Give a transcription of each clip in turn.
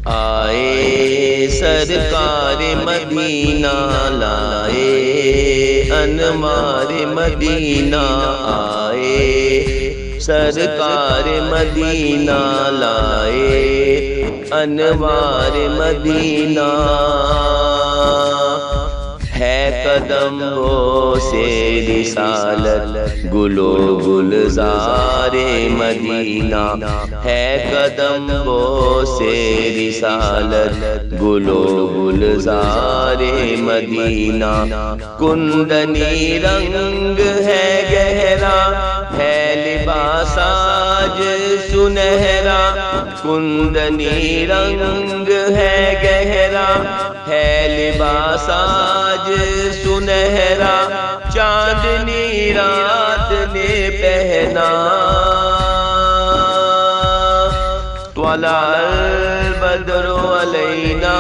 آئے سرکار مدینہ لائے انوار مدینہ، آئے سرکار مدینہ لائے انوار مدینہ، ہے قدم وہ سے رسالت گلو گلزار مدینہ، ہے قدم وہ سے رسالت گلو گلزار مدینہ، کندنی رنگ ہے گہرا ہے لباس آج سنہرا، کندنی رنگ ہے گہرا ہے لباس آج سنہرا، چاندنی رات نے پہنا، طلع البدر علینا،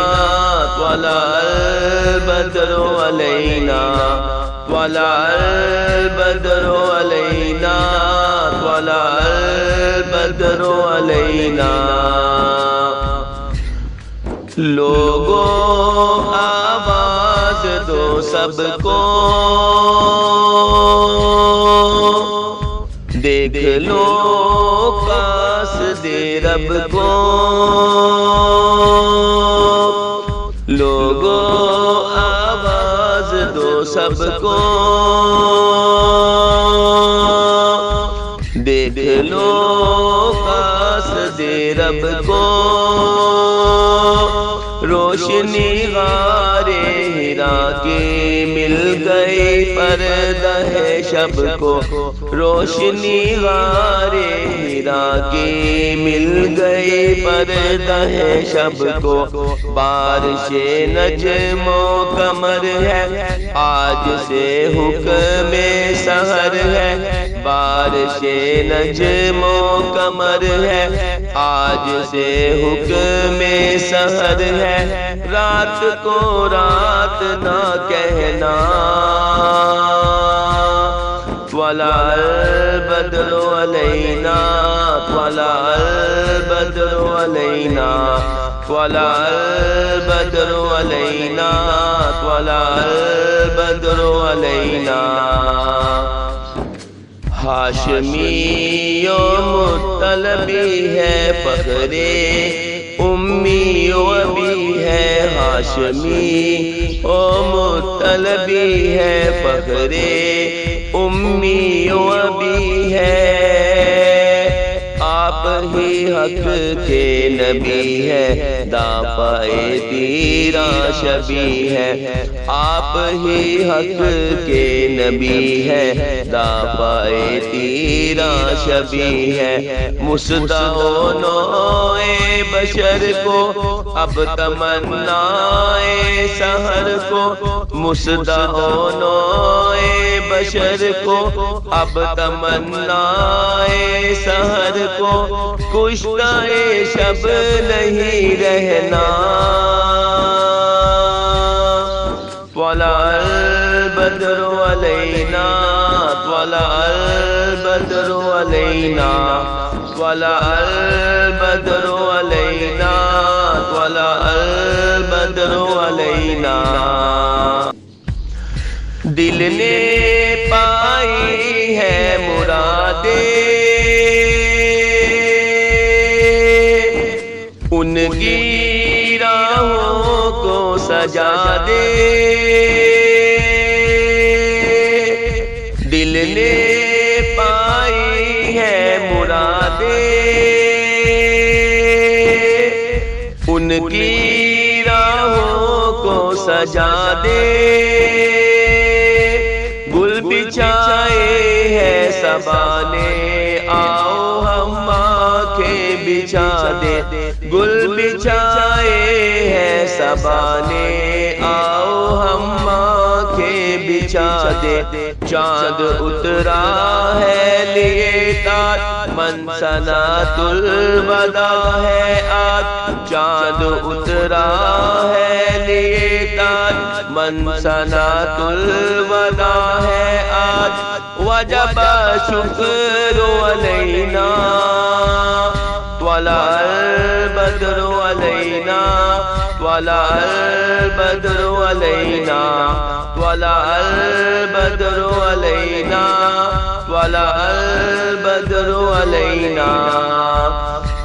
طلع البدر علینا، طلع البدر علینا، طلع البدر علینا، لوگوں آواز دو سب کو، دیکھ لو قاصد رب کو، لوگوں آواز دو سب کو، دیکھ لو قاصد رب کو، روشنی غار ہرا کی مل گئی پردہ شب کو، روشنی غار ہرا کی مل گئی پردہ شب کو، بارش نجم و قمر ہے آج سے حکم سحر ہے، بارش نجم و قمر ہے آج سے حکم سحر ہے، رات کو رات نہ کہنا، طلع البدر علینا، طلع البدر علینا، طلع البدر علینا، طلع البدر علینا، ہاشمی و مطلبی ہے فخر امی و ابی ہے، ہاشمی و مطلبی ہے فخر امی و ابی ہے، آپ ہی حق کے نبی ہے دافع تیرا شبی ہے، آپ ہی حق کے نبی ہے دافع تیرا شبی ہے، مصداق نوع بشر کو اب تمنائے سحر کو، مصداق نوع بشر کو اب تمنائے سحر کو، کشتہ شب نہیں رہنا، طلع البدر علینا، طلع البدر علینا، طلع البدر علینا، طلع البدر علینا، دل نے پائی ہے مرادیں ان کی راہوں کو سجا دے، دل نے پائی ہے مرادیں ان کی راہوں کو سجا دے، گل بچھائے ہے صبا نے آؤ ہم آنکھیں بچھا دے، گل بچھائے ہے صبا نے آؤ ہم آنکھیں بچھا دے، چاند اترا ہے لیے تاج من سنات الوداع ہے آج، چاند اترا ہے لیے تاج من سنات الوداع ہے آج، وجب شکر علینا، طلع البدر علینا، طلع البدر علينا طلع البدر علينا طلع البدر علينا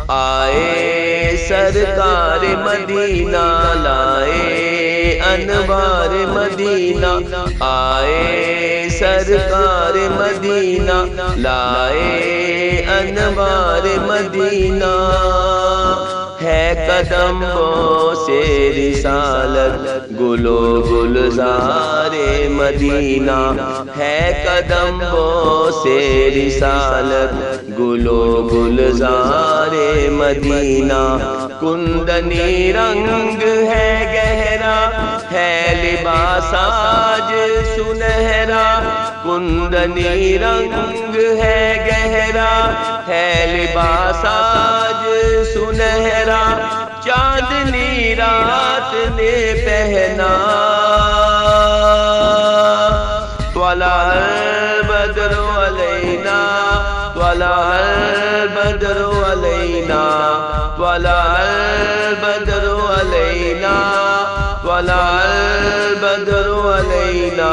آئے سرکار مدینہ لائے انوار مدینہ آئے سرکار مدینہ لائے انوار مدینہ ہے قدموں سے رسالت گلو گلزار مدینہ ہے قدموں سے رسالت گلو گلزار مدینہ کندنی رنگ ہے گہرا ہے لباس آج سنہرا کندنی رنگ ہے گہرا ہے لباس آج سنہرا چاندنی رات نے پہنا طلع البدر علینا طلع البدر علینا طلع البدر علینا طلع البدر علینا